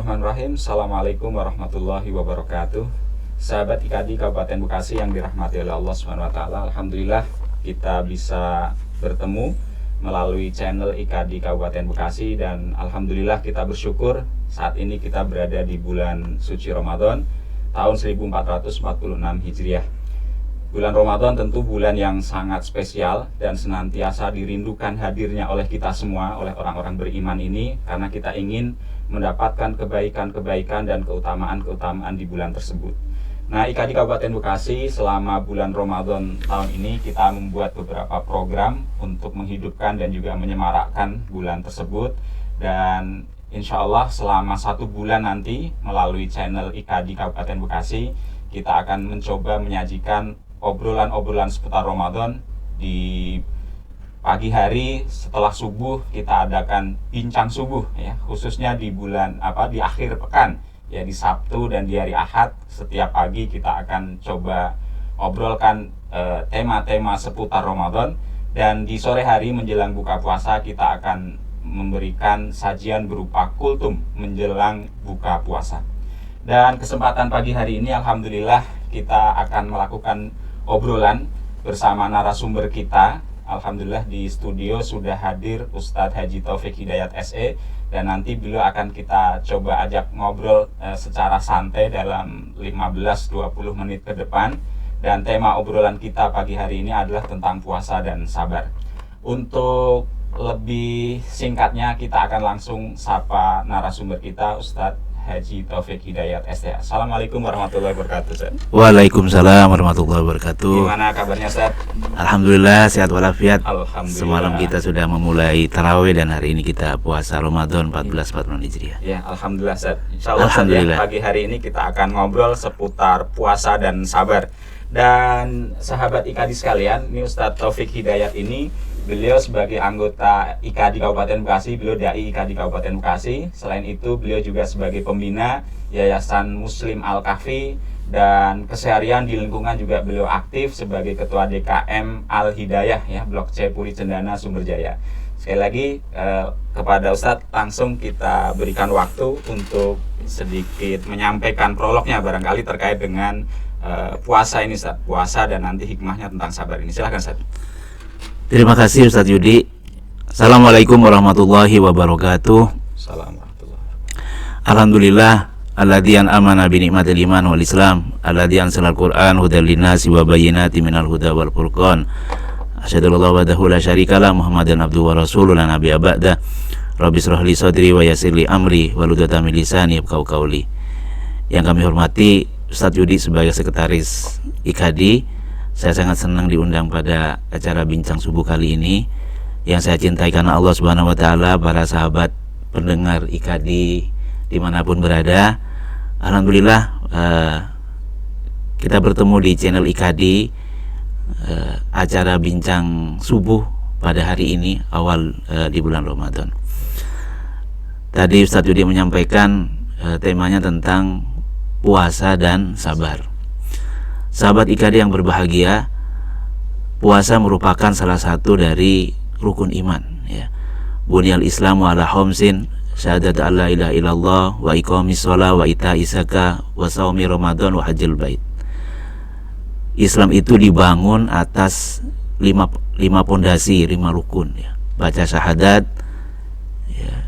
Bismillahirrahmanirrahim. Assalamualaikum warahmatullahi wabarakatuh. Sahabat IKADI Kabupaten Bekasi yang dirahmati oleh Allah SWT. Alhamdulillah kita bisa bertemu melalui channel IKADI Kabupaten Bekasi. Dan Alhamdulillah kita bersyukur saat ini kita berada di bulan suci Ramadan tahun 1446 Hijriah. Bulan Ramadan tentu bulan yang sangat spesial dan senantiasa dirindukan hadirnya oleh kita semua, oleh orang-orang beriman ini, karena kita ingin mendapatkan kebaikan-kebaikan dan keutamaan-keutamaan di bulan tersebut. Nah, IKADI Kabupaten Bekasi selama bulan Ramadan tahun ini kita membuat beberapa program untuk menghidupkan dan juga menyemarakkan bulan tersebut. Dan insya Allah selama 1 bulan nanti melalui channel IKADI Kabupaten Bekasi kita akan mencoba menyajikan obrolan-obrolan seputar Ramadan. Di pagi hari setelah subuh kita adakan bincang subuh ya, khususnya di di akhir pekan ya, di Sabtu dan di hari Ahad setiap pagi kita akan coba obrolkan tema-tema seputar Ramadan. Dan di sore hari menjelang buka puasa kita akan memberikan sajian berupa kultum menjelang buka puasa. Dan kesempatan pagi hari ini alhamdulillah kita akan melakukan obrolan bersama narasumber kita. Alhamdulillah di studio sudah hadir Ustadz Haji Taufik Hidayat SE, dan nanti beliau akan kita coba ajak ngobrol secara santai dalam 15-20 menit ke depan. Dan tema obrolan kita pagi hari ini adalah tentang puasa dan sabar. Untuk lebih singkatnya kita akan langsung sapa narasumber kita, Ustadz Haji Taufik Hidayat SE. Assalamualaikum warahmatullahi wabarakatuh, Ustaz. Waalaikumsalam warahmatullahi wabarakatuh. Gimana kabarnya, Ustaz? Alhamdulillah sehat walafiat. Alhamdulillah. Semalam kita sudah memulai tarawih dan hari ini kita puasa Ramadan 1446 Hijriah. Ya, alhamdulillah, Ustaz. Insyaallah alhamdulillah. Pagi hari ini kita akan ngobrol seputar puasa dan sabar. Dan sahabat IKADI sekalian, ini Ustadz Taufik Hidayat ini beliau sebagai anggota IKADI Kabupaten Bekasi, beliau Dai IKADI Kabupaten Bekasi. Selain itu beliau juga sebagai pembina Yayasan Muslim Al-Kahfi, dan keseharian di lingkungan juga beliau aktif sebagai Ketua DKM Al-Hidayah ya, Blok C Puri Cendana Sumberjaya. Sekali lagi kepada Ustadz langsung kita berikan waktu untuk sedikit menyampaikan prolognya barangkali terkait dengan puasa ini, Ustadz. Puasa dan nanti hikmahnya tentang sabar ini. Silahkan, Ustadz. Terima kasih Ustadz Yudi. Assalamualaikum warahmatullahi wabarakatuh. Assalamualaikum. Alhamdulillah alladzi an'amana bi ni'matil iman wal islam, alladzi anzalal qur'an hudal linnasi wa bayyinatin minal huda wal furqan. Asyhadu an la ilaha illallah la syarikalah Muhammadan abduhu wa rasuluhu la nabiyya ba'da. Rabbi shrah li sadri wa yassir li amri wahlul min lisani yafqahu qawli. Yang kami hormati Ustadz Yudi sebagai sekretaris IKADI, saya sangat senang diundang pada acara bincang subuh kali ini yang saya cintai karena Allah Subhanahu wa taala. Para sahabat pendengar IKADI dimanapun berada, alhamdulillah kita bertemu di channel IKADI, acara bincang subuh pada hari ini awal di bulan Ramadan. Tadi Ustadz Yudi menyampaikan temanya tentang puasa dan sabar. Sahabat IKADI yang berbahagia, puasa merupakan salah satu dari rukun iman ya. Bunyal Islamu ala khamsin, syahadat alla ilaha illallah wa iqamis shalah wa ita'is zakah wa shaumi ramadan wa hajjil bait. Islam itu dibangun atas 5 pondasi, 5 rukun ya. Baca syahadat ya.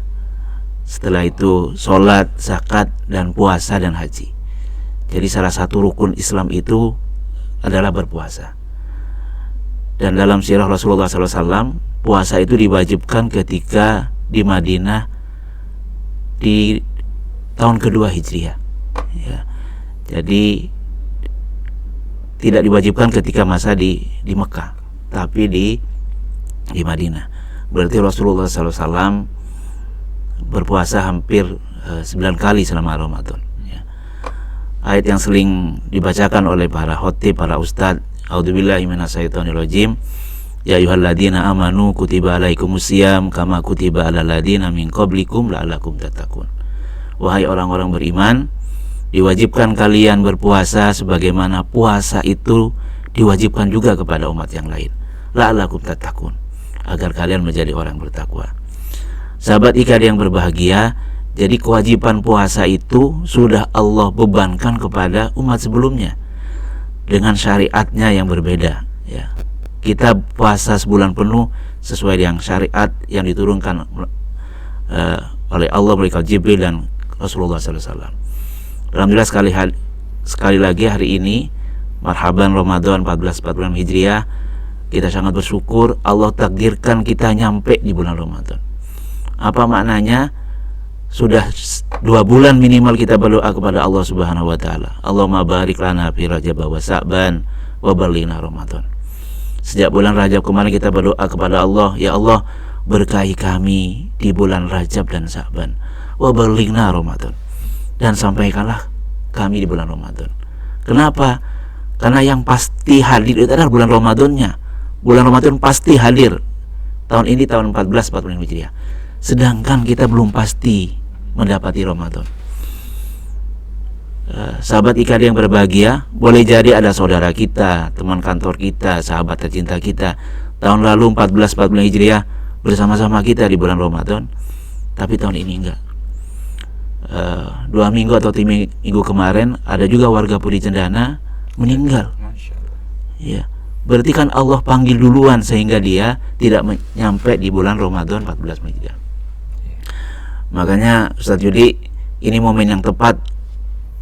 Setelah itu sholat, zakat, dan puasa dan haji. Jadi salah satu rukun Islam itu adalah berpuasa. Dan dalam sirah Rasulullah SAW, puasa itu diwajibkan ketika di Madinah di tahun kedua Hijriah ya. Jadi tidak diwajibkan ketika masa di Mekah, tapi di Madinah. Berarti Rasulullah SAW berpuasa hampir 9 kali selama Ramadan. Ayat yang sering dibacakan oleh para khotib, para ustadz, a'udzubillahi minasyaitonirrajim, ya ayyuhalladzina amanu kutiba alaikumusiyam kama kutiba alal ladzina min qablikum la'allakum tattaqun. Wahai orang-orang beriman, diwajibkan kalian berpuasa sebagaimana puasa itu diwajibkan juga kepada umat yang lain, la'allakum tattaqun, agar kalian menjadi orang bertakwa. Sahabat IKADI yang berbahagia, Jadi kewajiban puasa itu sudah Allah bebankan kepada umat sebelumnya dengan syariatnya yang berbeda, ya. Kita puasa sebulan penuh sesuai dengan syariat yang diturunkan oleh Allah melalui Jibril dan Rasulullah SAW. Alhamdulillah sekali lagi hari ini marhaban Ramadan 1446 Hijriah, kita sangat bersyukur Allah takdirkan kita nyampe di bulan Ramadan. Apa maknanya? Sudah 2 bulan minimal kita berdoa kepada Allah Subhanahu wa taala. Allahumma barik lana fi Rajab wa Sa'ban wa ballighna Ramadan. Sejak bulan Rajab kemarin kita berdoa kepada Allah, ya Allah, berkahi kami di bulan Rajab dan Sa'ban wa ballighna Ramadan. Dan sampaikanlah kami di bulan Ramadan. Kenapa? Karena yang pasti hadir itu adalah bulan Ramadannya. Bulan Ramadan pasti hadir. Tahun ini tahun 1445 Hijriah. Sedangkan kita belum pasti mendapati Ramadan. Sahabat IKD yang berbahagia, boleh jadi ada saudara kita, teman kantor kita, sahabat tercinta kita tahun lalu 1445 Hijriah bersama-sama kita di bulan Ramadan, tapi tahun ini enggak. 2 minggu atau 3 minggu kemarin ada juga warga Puri Cendana meninggal. Ya, berarti kan Allah panggil duluan sehingga dia tidak nyampe di bulan Ramadan 14 Hijriah. Makanya Ustaz Yudi, ini momen yang tepat,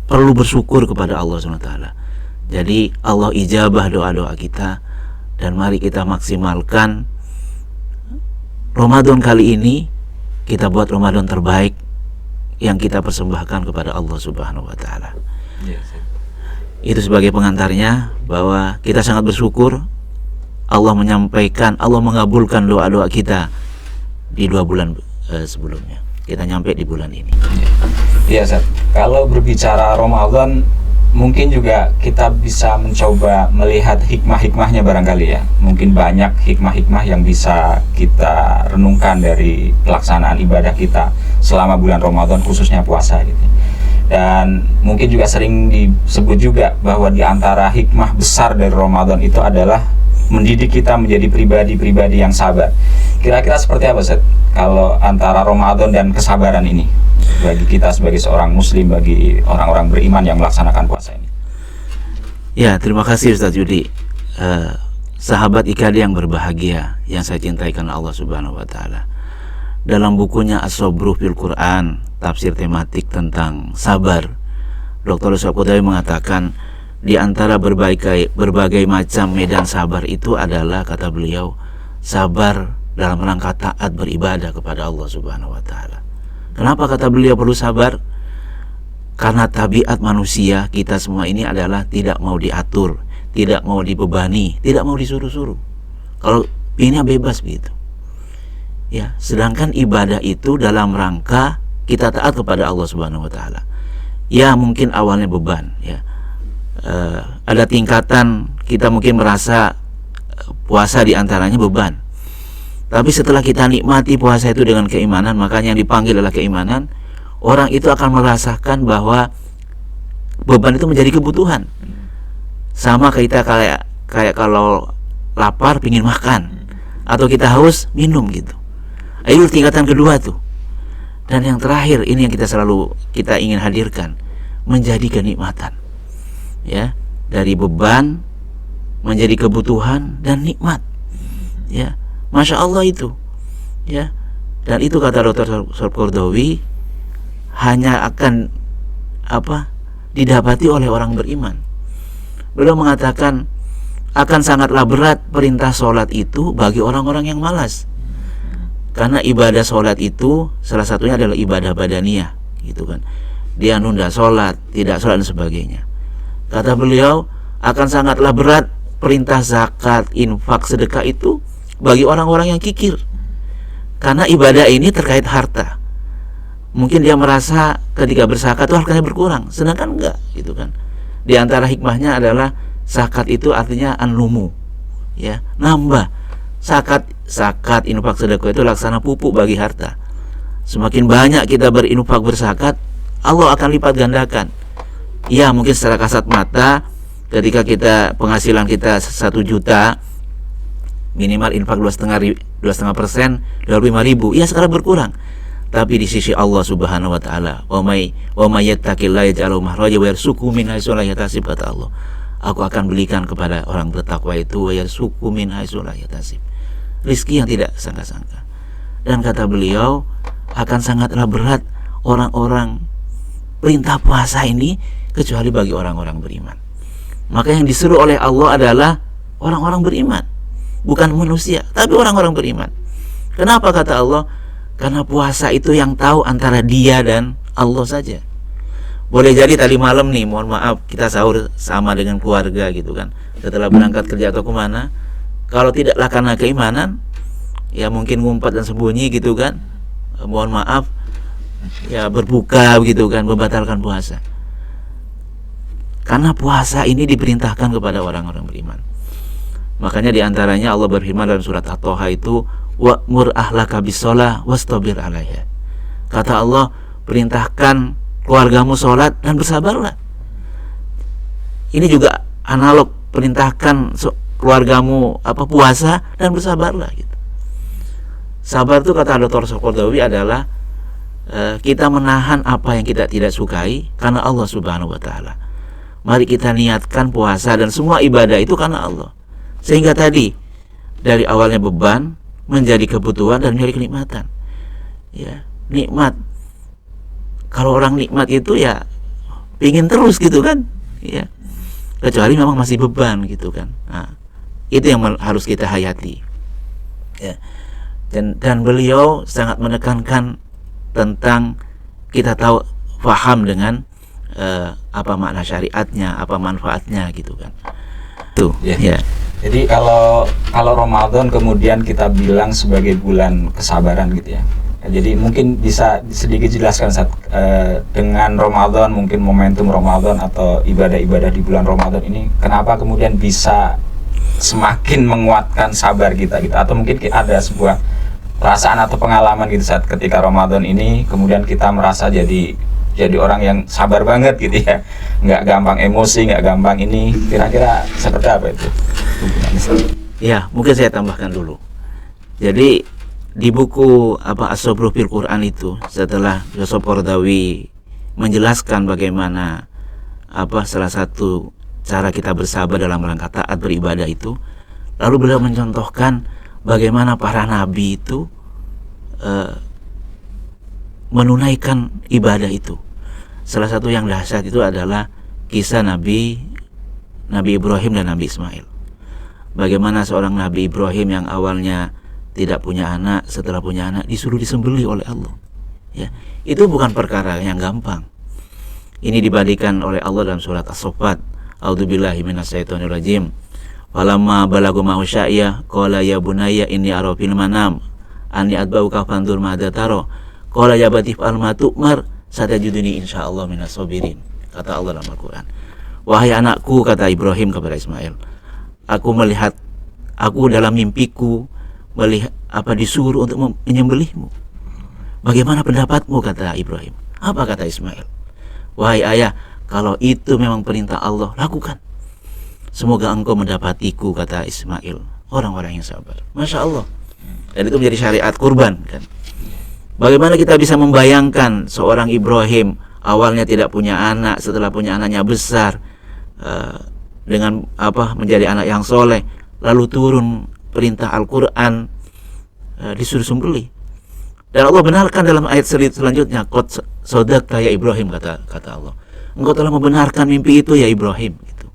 perlu bersyukur kepada Allah SWT. Jadi Allah ijabah doa-doa kita, dan mari kita maksimalkan Ramadan kali ini. Kita buat Ramadan terbaik yang kita persembahkan kepada Allah Subhanahu wa taala. Itu sebagai pengantarnya, bahwa kita sangat bersyukur Allah menyampaikan, Allah mengabulkan doa-doa kita di 2 bulan sebelumnya. Kita nyampe di bulan ini. Iya, Ustaz. Kalau berbicara Ramadan, mungkin juga kita bisa mencoba melihat hikmah-hikmahnya barangkali ya. Mungkin banyak hikmah-hikmah yang bisa kita renungkan dari pelaksanaan ibadah kita selama bulan Ramadan, khususnya puasa gitu. Dan mungkin juga sering disebut juga bahwa di antara hikmah besar dari Ramadan itu adalah mendidik kita menjadi pribadi-pribadi yang sabar. Kira-kira seperti apa, Ustaz, kalau antara Ramadan dan kesabaran ini bagi kita sebagai seorang muslim, bagi orang-orang beriman yang melaksanakan puasa ini? Ya, terima kasih Ustaz Yudi. Sahabat IKD yang berbahagia, yang saya cintai karena Allah Subhanahu wa taala. Dalam bukunya As-Sabru fil Quran, tafsir tematik tentang sabar, Dr. Yusuf Qudawi mengatakan di antara berbagai macam medan sabar itu adalah, kata beliau, sabar dalam rangka taat beribadah kepada Allah Subhanahu wa taala. Kenapa kata beliau perlu sabar? Karena tabiat manusia kita semua ini adalah tidak mau diatur, tidak mau dibebani, tidak mau disuruh-suruh. Kalau pinginnya bebas begitu. Ya, sedangkan ibadah itu dalam rangka kita taat kepada Allah Subhanahu wa taala. Ya, mungkin awalnya beban, ya. Ada tingkatan kita mungkin merasa puasa diantaranya beban, tapi setelah kita nikmati puasa itu dengan keimanan, makanya yang dipanggil adalah keimanan, orang itu akan merasakan bahwa beban itu menjadi kebutuhan. Sama kita kayak kalau lapar pingin makan, atau kita haus minum gitu. Itu tingkatan kedua tuh. Dan yang terakhir ini yang kita ingin hadirkan, menjadi kenikmatan. Ya, dari beban menjadi kebutuhan dan nikmat. Ya, Masya Allah itu. Ya, dan itu kata Dr. Qudawi hanya akan didapati oleh orang beriman. Beliau mengatakan akan sangatlah berat perintah sholat itu bagi orang-orang yang malas, karena ibadah sholat itu salah satunya adalah ibadah badaniyah, gitu kan. Dia nunda sholat, tidak sholat dan sebagainya. Kata beliau, akan sangatlah berat perintah zakat, infak, sedekah itu bagi orang-orang yang kikir, karena ibadah ini terkait harta. Mungkin dia merasa ketika berzakat itu hartanya berkurang, sedangkan enggak, gitu kan. Di antara hikmahnya adalah zakat itu artinya anlumu, ya, nambah. Zakat, infak, sedekah itu laksana pupuk bagi harta. Semakin banyak kita berinfak, berzakat, Allah akan lipat gandakan. Ya, mungkin secara kasat mata ketika kita penghasilan kita 1 juta, minimal infak 2,5%, 25.000, ya sekarang berkurang. tapi di sisi Allah Subhanahu wa taala, wa may yattaqillaha yaj'al lahu makhraja wa yarzuqhu min haitsu la yahtasib, kata Allah. Aku akan berikan kepada orang bertakwa itu wa yarzuqhu min haitsu la yahtasib, rizki yang tidak sangka-sangka. Dan kata beliau, akan sangatlah berat orang-orang perintah puasa ini kecuali bagi orang-orang beriman. Maka yang disuruh oleh Allah adalah orang-orang beriman, bukan manusia, tapi orang-orang beriman. Kenapa kata Allah? Karena puasa itu yang tahu antara dia dan Allah saja. Boleh jadi tadi malam nih, mohon maaf, kita sahur sama dengan keluarga gitu kan, setelah berangkat kerja atau kemana, kalau tidaklah karena keimanan, ya mungkin ngumpat dan sembunyi gitu kan, mohon maaf, ya berbuka gitu kan, membatalkan puasa. Karena puasa ini diperintahkan kepada orang-orang beriman. Makanya diantaranya Allah berfirman dalam surat At-Taha itu, wa'mur ahlaka bis-shalah wastabir 'alaiha. Kata Allah, perintahkan keluargamu sholat dan bersabarlah. Ini juga analog, perintahkan keluargamu puasa dan bersabarlah gitu. Sabar itu kata Dr. Sokordawi adalah kita menahan apa yang kita tidak sukai karena Allah Subhanahu wa taala. Mari kita niatkan puasa dan semua ibadah itu karena Allah. Sehingga tadi dari awalnya beban menjadi kebutuhan dan menjadi kenikmatan. Ya, nikmat. Kalau orang nikmat itu ya pingin terus gitu kan, ya. Kecuali memang masih beban gitu kan. Nah, itu yang harus kita hayati. Ya. Dan beliau sangat menekankan tentang kita tahu, paham dengan apa makna syariatnya, apa manfaatnya gitu kan. Tuh, ya. Jadi kalau Ramadan kemudian kita bilang sebagai bulan kesabaran gitu ya. Jadi mungkin bisa sedikit jelaskan dengan Ramadan, mungkin momentum Ramadan atau ibadah-ibadah di bulan Ramadan ini, kenapa kemudian bisa semakin menguatkan sabar kita gitu, atau mungkin ada sebuah perasaan atau pengalaman gitu saat ketika Ramadan ini kemudian kita merasa jadi orang yang sabar banget gitu ya, nggak gampang emosi, nggak gampang ini, kira-kira seperti apa itu? Ya, mungkin saya tambahkan dulu. Jadi di buku As-Sabru fil Quran itu, setelah Yusuf Qaradawi menjelaskan bagaimana salah satu cara kita bersabar dalam rangka taat beribadah itu, lalu beliau mencontohkan bagaimana para nabi itu menunaikan ibadah itu. Salah satu yang dahsyat itu adalah kisah Nabi Ibrahim dan Nabi Ismail. Bagaimana seorang Nabi Ibrahim yang awalnya tidak punya anak, setelah punya anak disuruh disembelih oleh Allah. Ya, itu bukan perkara yang gampang. Ini dibandingkan oleh Allah dalam surat As-Saffat, A'udzubillahi minasyaitonirrajim. Falamma balagu ma'u sya'ya qala ya bunayya inni ara fil manam anni atba'uka fanzur madza tara qala ya batif al-ma tu'mar satajuduni insyaallah minas sabirin. Kata Allah dalam Al-Qur'an, wahai anakku, kata Ibrahim kepada Ismail, aku dalam mimpiku melihat disuruh untuk menyembelihmu. Bagaimana pendapatmu, kata Ibrahim. Apa kata Ismail? Wahai ayah, kalau itu memang perintah Allah, lakukan. Semoga engkau mendapatiku, kata Ismail, orang-orang yang sabar. Masya Allah. Dan itu menjadi syariat kurban kan. Bagaimana kita bisa membayangkan seorang Ibrahim awalnya tidak punya anak, setelah punya anaknya besar, dengan menjadi anak yang soleh, lalu turun perintah Al-Quran, disuruh sembelih. Dan Allah benarkan dalam ayat selanjutnya, qad sadaqta ya Ibrahim, kata Allah, engkau telah membenarkan mimpi itu ya Ibrahim gitu.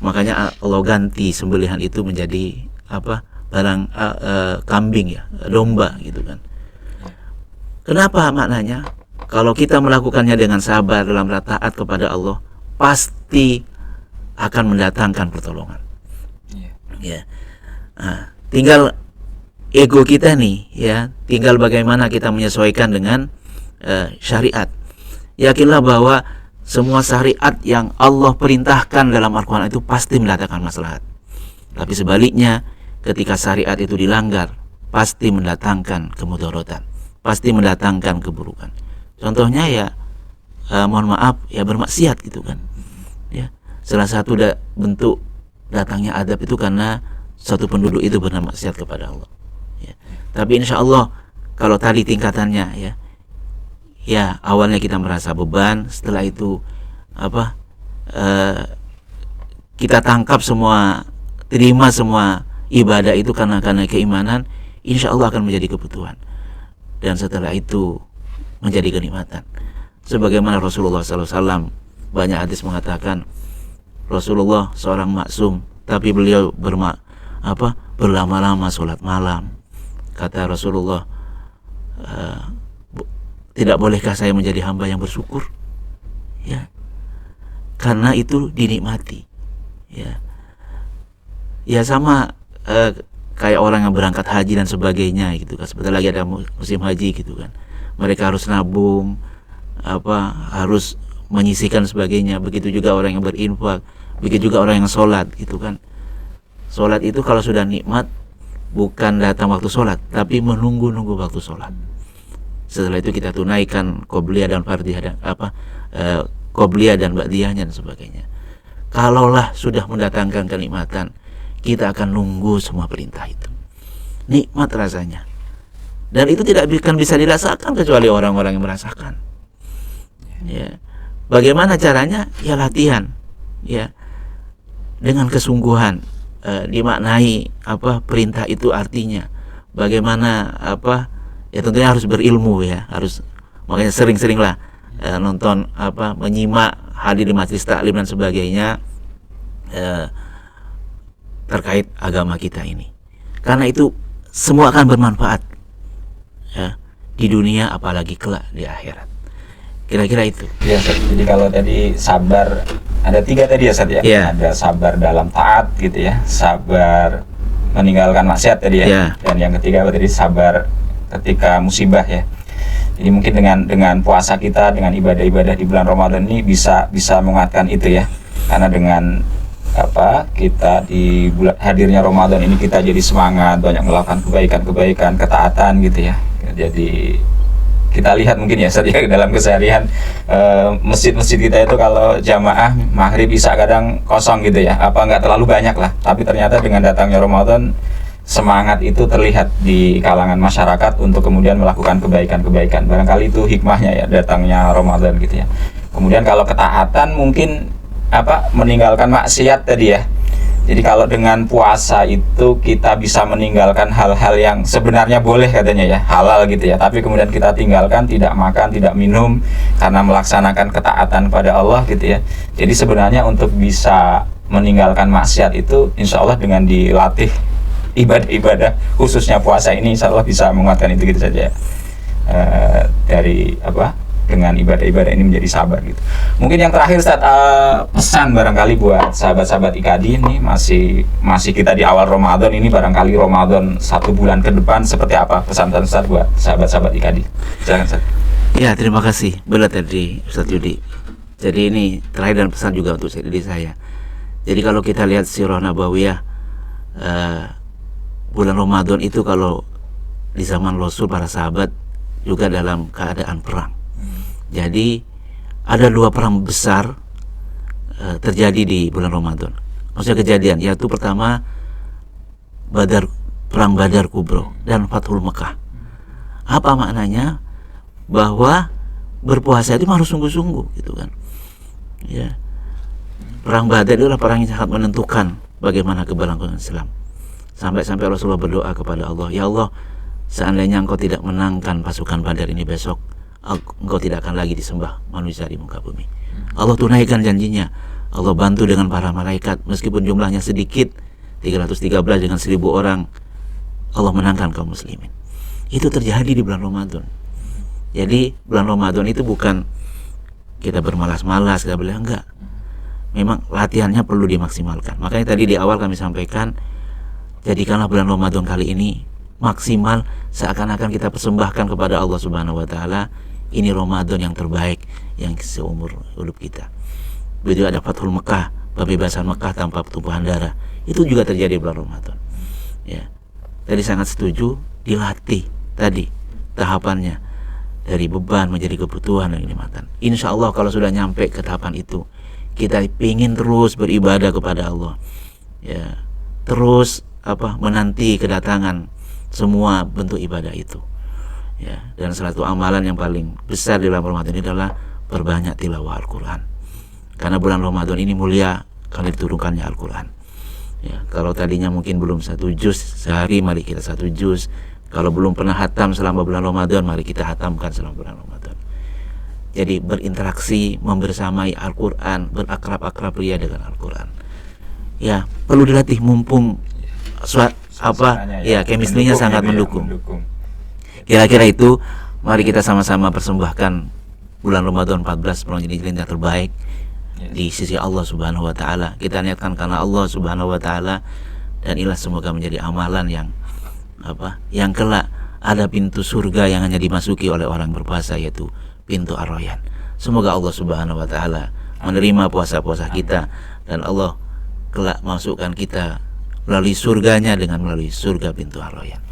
Makanya Allah ganti sembelihan itu menjadi kambing ya, domba gitu kan. Kenapa maknanya? Kalau kita melakukannya dengan sabar dalam taat kepada Allah, pasti akan mendatangkan pertolongan. Ya. Nah, tinggal ego kita nih ya, tinggal bagaimana kita menyesuaikan dengan syariat. Yakinlah bahwa semua syariat yang Allah perintahkan dalam Al-Quran itu pasti mendatangkan maslahat. Tapi sebaliknya, ketika syariat itu dilanggar, pasti mendatangkan kemudaratan, pasti mendatangkan keburukan. Contohnya ya, mohon maaf ya, bermaksiat gitu kan. Ya, salah satu bentuk datangnya adab itu karena satu penduduk itu bermaksiat kepada Allah. Ya. Tapi insya Allah kalau tadi tingkatannya ya, ya awalnya kita merasa beban, setelah itu apa kita tangkap semua, terima semua ibadah itu karena keimanan, insya Allah akan menjadi kebutuhan, dan setelah itu menjadi kenikmatan. Sebagaimana Rasulullah SAW, banyak hadis mengatakan Rasulullah seorang maksum, tapi beliau berlama-lama sholat malam. Kata Rasulullah, tidak bolehkah saya menjadi hamba yang bersyukur? Ya, karena itu dinikmati. Ya sama kayak orang yang berangkat haji dan sebagainya gitu kan. Sebentar lagi ada musim haji gitu kan. Mereka harus nabung, harus menyisihkan sebagainya. Begitu juga orang yang berinfak, begitu juga orang yang sholat gitu kan. Sholat itu kalau sudah nikmat, bukan datang waktu sholat, tapi menunggu waktu sholat. Setelah itu kita tunaikan qobliyah dan fardiyah dan qobliyah dan ba'diyahnya dan sebagainya. Kalaulah sudah mendatangkan kenikmatan, kita akan nunggu semua perintah itu. Nikmat rasanya. Dan itu tidak akan bisa dirasakan kecuali orang-orang yang merasakan. Ya. Bagaimana caranya? Ya latihan. Ya. Dengan kesungguhan, dimaknai perintah itu artinya. Bagaimana ya tentunya harus berilmu ya, makanya sering-seringlah nonton menyimak hadir di majelis taklim dan sebagainya terkait agama kita ini. Karena itu semua akan bermanfaat ya, di dunia apalagi kelak di akhirat. Kira-kira itu. Ya, jadi kalau tadi sabar ada 3 tadi ya, Ustaz ya. Yeah. Ada sabar dalam taat gitu ya, sabar meninggalkan maksiat tadi ya. Yeah. Dan yang ketiga tadi sabar ketika musibah ya. Jadi mungkin dengan puasa kita, dengan ibadah-ibadah di bulan Ramadan ini bisa menguatkan itu ya. Karena dengan kita di bulan hadirnya Ramadan ini kita jadi semangat, banyak melakukan kebaikan, ketaatan gitu ya. Jadi kita lihat mungkin ya dalam keseharian masjid-masjid kita itu kalau jamaah maghrib bisa kadang kosong gitu ya, nggak terlalu banyak lah, tapi ternyata dengan datangnya Ramadan semangat itu terlihat di kalangan masyarakat untuk kemudian melakukan kebaikan. Barangkali itu hikmahnya ya datangnya Ramadan gitu ya. Kemudian kalau ketaatan mungkin meninggalkan maksiat tadi ya. Jadi kalau dengan puasa itu kita bisa meninggalkan hal-hal yang sebenarnya boleh katanya ya, halal gitu ya, tapi kemudian kita tinggalkan, tidak makan, tidak minum karena melaksanakan ketaatan pada Allah gitu ya. Jadi sebenarnya untuk bisa meninggalkan maksiat itu insya Allah dengan dilatih ibadah-ibadah khususnya puasa ini insya Allah bisa menguatkan itu gitu saja. Dari dengan ibadah-ibadah ini menjadi sabar gitu. Mungkin yang terakhir Ustaz, pesan barangkali buat sahabat-sahabat IKADI ini masih kita di awal Ramadan ini, barangkali Ramadan 1 bulan ke depan seperti apa pesan-pesan Ustaz buat sahabat-sahabat IKADI? Silakan Ustaz. Ya, terima kasih. Benar tadi Ustaz Yudi. Jadi ini terakhir dan pesan juga untuk diri saya. Jadi kalau kita lihat sirah nabawiyah, bulan Ramadan itu kalau di zaman Rasul para sahabat juga dalam keadaan perang. Jadi ada 2 perang besar terjadi di bulan Ramadan. Maksudnya kejadian, yaitu pertama perang Badar Kubro dan Fathul Mekah. Apa maknanya? Bahwa berpuasa itu harus sungguh-sungguh gitu kan. Ya. Perang Badar itu adalah perang yang sangat menentukan bagaimana keberlangsungan Islam. Sampai-sampai Rasulullah berdoa kepada Allah, ya Allah, seandainya engkau tidak menangkan pasukan Badar ini besok, engkau tidak akan lagi disembah manusia di muka bumi. Allah tunaikan janjinya. Allah bantu dengan para malaikat, meskipun jumlahnya sedikit, 313 dengan 1000 orang, Allah menangkan kaum muslimin. Itu terjadi di bulan Ramadan. Jadi bulan Ramadan itu bukan kita bermalas-malas, kita boleh enggak. Memang latihannya perlu dimaksimalkan. Makanya tadi di awal kami sampaikan, jadikanlah bulan Ramadan kali ini maksimal, seakan-akan kita persembahkan kepada Allah Subhanahu wa taala, ini Ramadan yang terbaik yang seumur hidup kita. Begitu ada Fathul Mekah, pembebasan Mekah tanpa pertumpahan darah, itu juga terjadi bulan Ramadan. Ya. Tadi sangat setuju, dilatih tadi tahapannya dari beban menjadi kebutuhan dan kenikmatan. Insya Allah kalau sudah nyampe ke tahapan itu, kita ingin terus beribadah kepada Allah. Ya. Terus menanti kedatangan semua bentuk ibadah itu. Ya, dan salah satu amalan yang paling besar di bulan Ramadan ini adalah perbanyak tilawah Al-Quran. Karena bulan Ramadan ini mulia karena diturunkannya Al-Quran. Ya, kalau tadinya mungkin belum 1 juz sehari, mari kita 1 juz. Kalau belum pernah hatam selama bulan Ramadan, mari kita hatamkan selama bulan Ramadan. Jadi berinteraksi, membersamai Al-Quran, berakrab-akrab ria dengan Al-Quran. Ya, perlu dilatih mumpung chemistry-nya sangat mendukung. Kira-kira itu, mari kita sama-sama persembahkan bulan Ramadan 14 bulan jadi yang terbaik di sisi Allah Subhanahu wa taala. Kita niatkan karena Allah Subhanahu wa taala, dan inilah semoga menjadi amalan yang kelak ada pintu surga yang hanya dimasuki oleh orang berpuasa, yaitu pintu Ar-Rayyan. Semoga Allah Subhanahu wa taala menerima puasa-puasa kita, dan Allah kelak masukkan kita melalui surganya dengan melalui surga pintu Ar-Rayyan.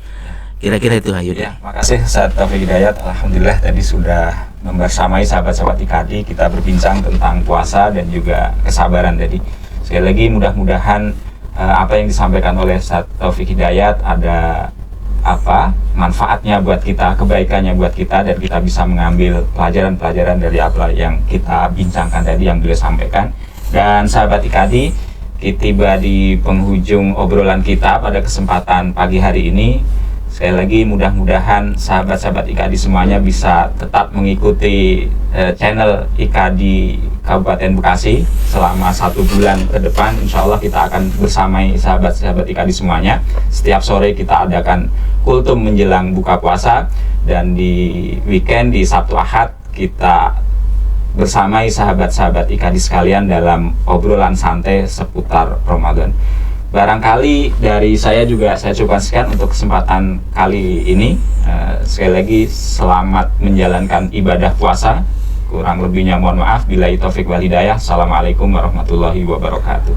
Kira-kira itu Hayudi. Ya, makasih Ustaz Taufik Hidayat. Alhamdulillah tadi sudah membersamai sahabat-sahabat IKADI, kita berbincang tentang puasa dan juga kesabaran tadi. Sekali lagi mudah-mudahan apa yang disampaikan oleh Ustaz Taufik Hidayat ada manfaatnya buat kita, kebaikannya buat kita, dan kita bisa mengambil pelajaran-pelajaran dari apa yang kita bincangkan tadi, yang beliau sampaikan. Dan sahabat IKADI, kita tiba di penghujung obrolan kita pada kesempatan pagi hari ini. Sekali lagi mudah-mudahan sahabat-sahabat IKADI semuanya bisa tetap mengikuti channel IKADI Kabupaten Bekasi selama 1 bulan ke depan. Insya Allah kita akan bersamai sahabat-sahabat IKADI semuanya. Setiap sore kita adakan kultum menjelang buka puasa, dan di weekend, di Sabtu Ahad, kita bersamai sahabat-sahabat IKADI sekalian dalam obrolan santai seputar Ramadan. Barangkali dari saya juga saya cukupkan sekian untuk kesempatan kali ini. Sekali lagi selamat menjalankan ibadah puasa. Kurang lebihnya mohon maaf. Billahi taufik wal hidayah. Assalamualaikum warahmatullahi wabarakatuh.